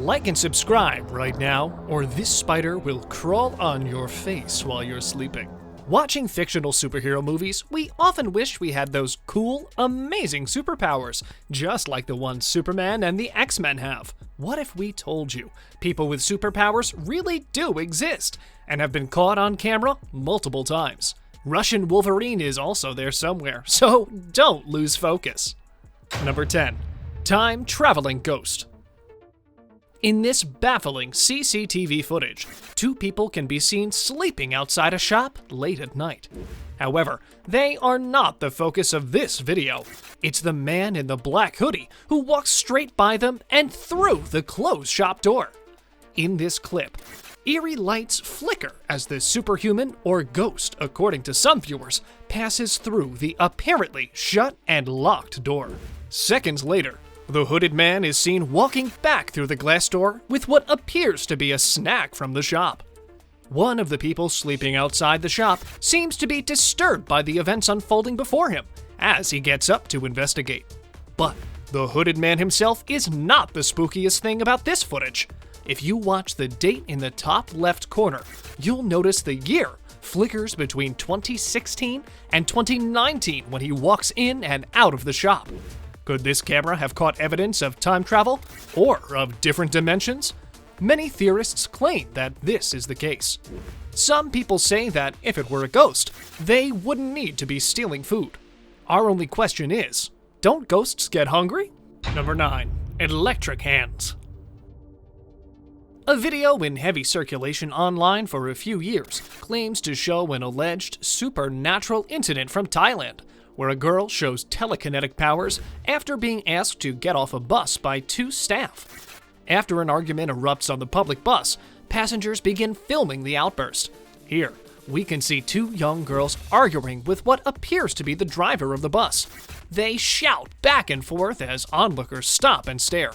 Like and subscribe right now, or this spider will crawl on your face while you're sleeping. Watching fictional superhero movies, we often wish we had those cool, amazing superpowers, just like the ones Superman and the X-Men have. What if we told you people with superpowers really do exist and have been caught on camera multiple times? Russian Wolverine is also there somewhere, so don't lose focus. Number 10. Time Traveling Ghost. In this baffling CCTV footage, two people can be seen sleeping outside a shop late at night. However, they are not the focus of this video. It's the man in the black hoodie who walks straight by them and through the closed shop door. In this clip, eerie lights flicker as the superhuman, or ghost according to some viewers, passes through the apparently shut and locked door. Seconds later, the hooded man is seen walking back through the glass door with what appears to be a snack from the shop. One of the people sleeping outside the shop seems to be disturbed by the events unfolding before him as he gets up to investigate. But the hooded man himself is not the spookiest thing about this footage. If you watch the date in the top left corner, you'll notice the year flickers between 2016 and 2019 when he walks in and out of the shop. Could this camera have caught evidence of time travel or of different dimensions? Many theorists claim that this is the case. Some people say that if it were a ghost, they wouldn't need to be stealing food. Our only question is, don't ghosts get hungry? Number 9. Electric Hands. A video in heavy circulation online for a few years claims to show an alleged supernatural incident from Thailand, where a girl shows telekinetic powers after being asked to get off a bus by two staff. After an argument erupts on the public bus, passengers begin filming the outburst. Here, we can see two young girls arguing with what appears to be the driver of the bus. They shout back and forth as onlookers stop and stare.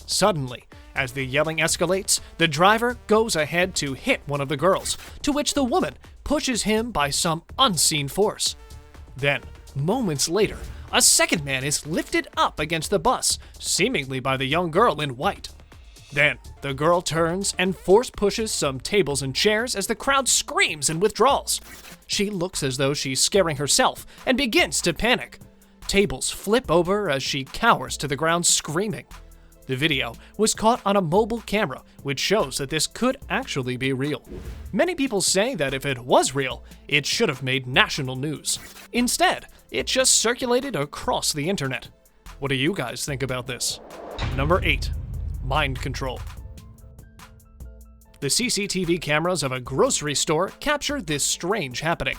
Suddenly, as the yelling escalates, the driver goes ahead to hit one of the girls, to which the woman pushes him by some unseen force. Then, moments later, a second man is lifted up against the bus, seemingly by the young girl in white. Then, the girl turns and force pushes some tables and chairs as the crowd screams and withdraws. She looks as though she's scaring herself and begins to panic. Tables flip over as she cowers to the ground screaming. The video was caught on a mobile camera, which shows that this could actually be real. Many people say that if it was real, it should have made national news. Instead, it just circulated across the internet. What do you guys think about this? Number 8. Mind control. The CCTV cameras of a grocery store captured this strange happening.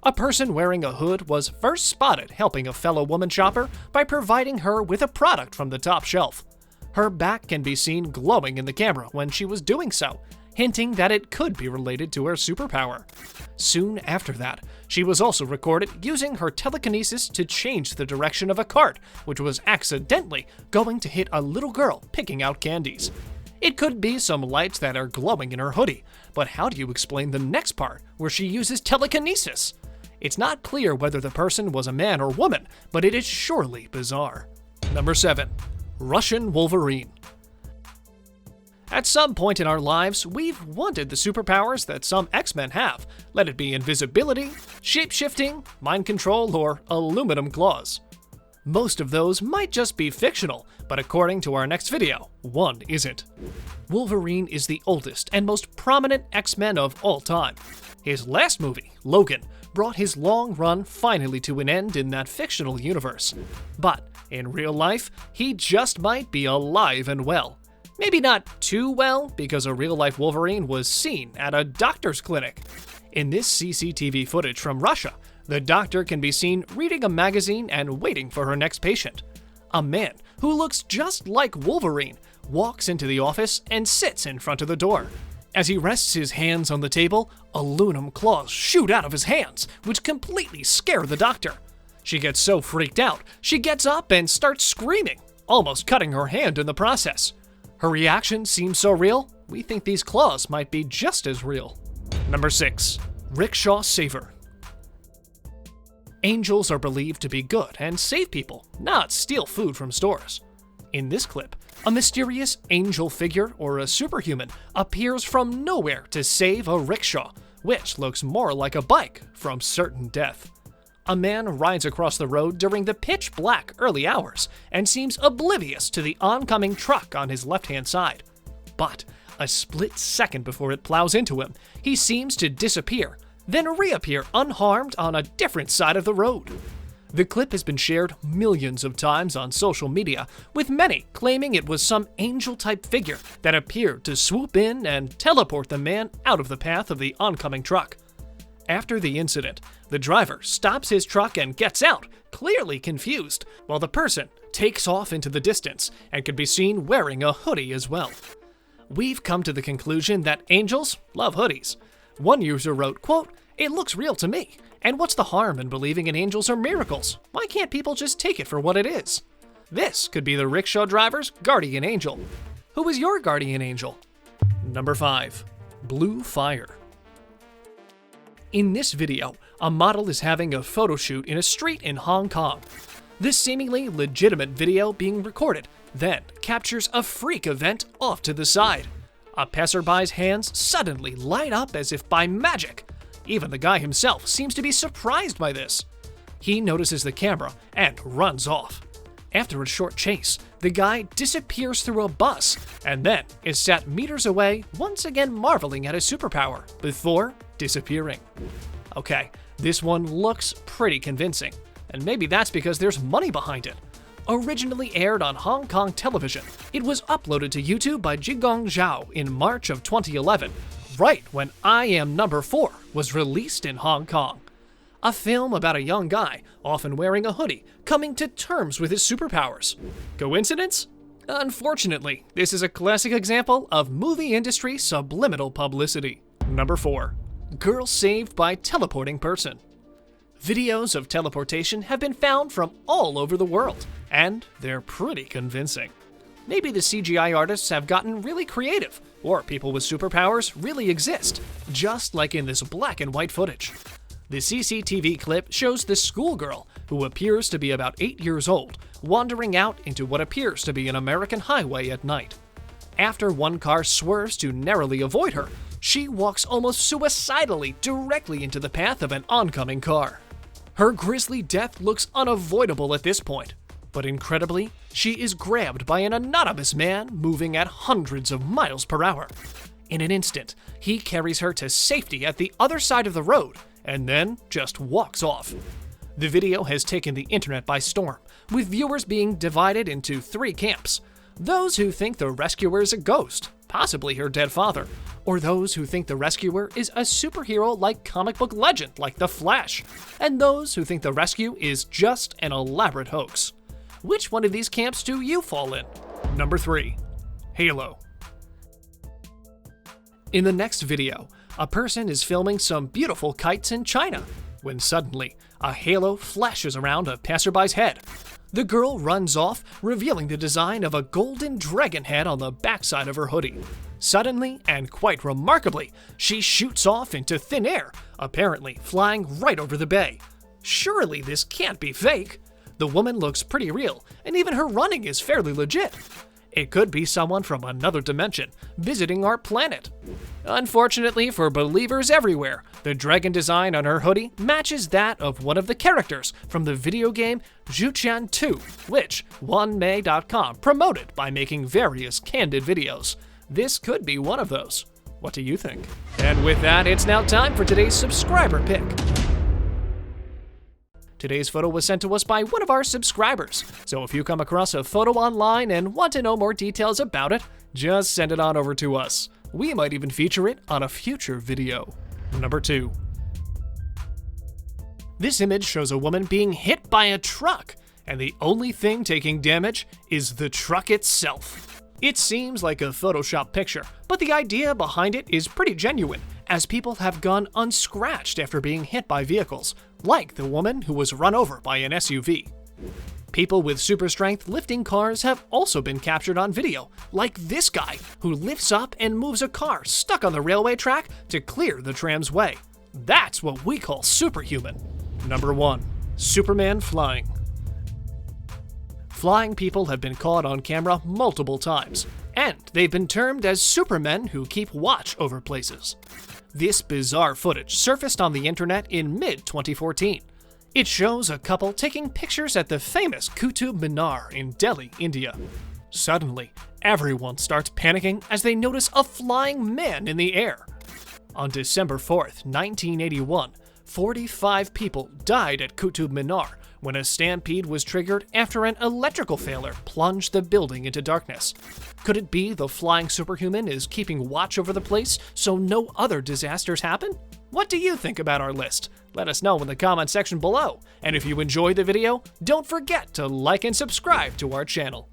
A person wearing a hood was first spotted helping a fellow woman shopper by providing her with a product from the top shelf. Her back can be seen glowing in the camera when she was doing so, hinting that it could be related to her superpower. Soon after that, she was also recorded using her telekinesis to change the direction of a cart, which was accidentally going to hit a little girl picking out candies. It could be some lights that are glowing in her hoodie, but how do you explain the next part, where she uses telekinesis? It's not clear whether the person was a man or woman, but it is surely bizarre. Number 7. Russian Wolverine. At some point in our lives, we've wanted the superpowers that some X-Men have, let it be invisibility, shape-shifting, mind control, or aluminum claws. Most of those might just be fictional, but according to our next video, one isn't. Wolverine is the oldest and most prominent X-Men of all time. His last movie, Logan, brought his long run finally to an end in that fictional universe. But in real life, he just might be alive and well. Maybe not too well, because a real-life Wolverine was seen at a doctor's clinic. In this CCTV footage from Russia, the doctor can be seen reading a magazine and waiting for her next patient. A man who looks just like Wolverine walks into the office and sits in front of the door. As he rests his hands on the table, aluminum claws shoot out of his hands, which completely scare the doctor. She gets so freaked out, she gets up and starts screaming, almost cutting her hand in the process. Her reaction seems so real, we think these claws might be just as real. Number 6. Rickshaw Saver. Angels are believed to be good and save people, not steal food from stores. In this clip, A mysterious angel figure or a superhuman appears from nowhere to save a rickshaw, which looks more like a bike, from certain death. A man rides across the road during the pitch-black early hours and seems oblivious to the oncoming truck on his left-hand side. But a split second before it plows into him, he seems to disappear, then reappear unharmed on a different side of the road. The clip has been shared millions of times on social media, with many claiming it was some angel-type figure that appeared to swoop in and teleport the man out of the path of the oncoming truck. After the incident, the driver stops his truck and gets out, clearly confused, while the person takes off into the distance and can be seen wearing a hoodie as well. We've come to the conclusion that angels love hoodies. One user wrote, quote, "It looks real to me. And what's the harm in believing in angels or miracles? Why can't people just take it for what it is?" This could be the rickshaw driver's guardian angel. Who is your guardian angel? Number 5. Blue fire. In this video, a model is having a photo shoot in a street in Hong Kong. This seemingly legitimate video being recorded then captures a freak event off to the side. A passerby's hands suddenly light up as if by magic. Even the guy himself seems to be surprised by this. He notices the camera and runs off. After a short chase, the guy disappears through a bus and then is sat meters away, once again marveling at his superpower, before disappearing. Okay, this one looks pretty convincing, and maybe that's because there's money behind it. Originally aired on Hong Kong television, it was uploaded to YouTube by Jigong Zhao in March of 2011, right when I Am Number 4 was released in Hong Kong. A film about a young guy, often wearing a hoodie, coming to terms with his superpowers. Coincidence? Unfortunately, this is a classic example of movie industry subliminal publicity. Number 4. Girl saved by teleporting person. Videos of teleportation have been found from all over the world, and they're pretty convincing. Maybe the CGI artists have gotten really creative, or people with superpowers really exist, just like in this black and white footage. The CCTV clip shows this schoolgirl, who appears to be about 8 years old, wandering out into what appears to be an American highway at night. After one car swerves to narrowly avoid her, she walks almost suicidally directly into the path of an oncoming car. Her grisly death looks unavoidable at this point, but incredibly, she is grabbed by an anonymous man moving at hundreds of miles per hour. In an instant, he carries her to safety at the other side of the road and then just walks off. The video has taken the internet by storm, with viewers being divided into 3 camps. Those who think the rescuer is a ghost, possibly her dead father, or those who think the rescuer is a superhero-like comic book legend like The Flash, and those who think the rescue is just an elaborate hoax. Which one of these camps do you fall in? Number 3. Halo. In the next video, a person is filming some beautiful kites in China, when suddenly, a halo flashes around a passerby's head. The girl runs off, revealing the design of a golden dragon head on the backside of her hoodie. Suddenly, and quite remarkably, she shoots off into thin air, apparently flying right over the bay. Surely this can't be fake. The woman looks pretty real, and even her running is fairly legit. It could be someone from another dimension, visiting our planet. Unfortunately for believers everywhere, the dragon design on her hoodie matches that of one of the characters from the video game Zhuqian 2, which OneMay.com promoted by making various candid videos. This could be one of those. What do you think? And with that, it's now time for today's subscriber pick. Today's photo was sent to us by one of our subscribers, so if you come across a photo online and want to know more details about it, just send it on over to us. We might even feature it on a future video. Number 2. This image shows a woman being hit by a truck, and the only thing taking damage is the truck itself. It seems like a Photoshop picture, but the idea behind it is pretty genuine, as people have gone unscratched after being hit by vehicles, like the woman who was run over by an SUV. People with super strength lifting cars have also been captured on video, like this guy who lifts up and moves a car stuck on the railway track to clear the tram's way. That's what we call superhuman. Number 1. Superman flying. Flying people have been caught on camera multiple times, and they've been termed as supermen who keep watch over places. This bizarre footage surfaced on the internet in mid-2014. It shows a couple taking pictures at the famous Qutub Minar in Delhi, India. Suddenly, everyone starts panicking as they notice a flying man in the air. On December 4th, 1981, 45 people died at Qutub Minar when a stampede was triggered after an electrical failure plunged the building into darkness. Could it be the flying superhuman is keeping watch over the place so no other disasters happen? What do you think about our list? Let us know in the comment section below. And if you enjoyed the video, don't forget to like and subscribe to our channel.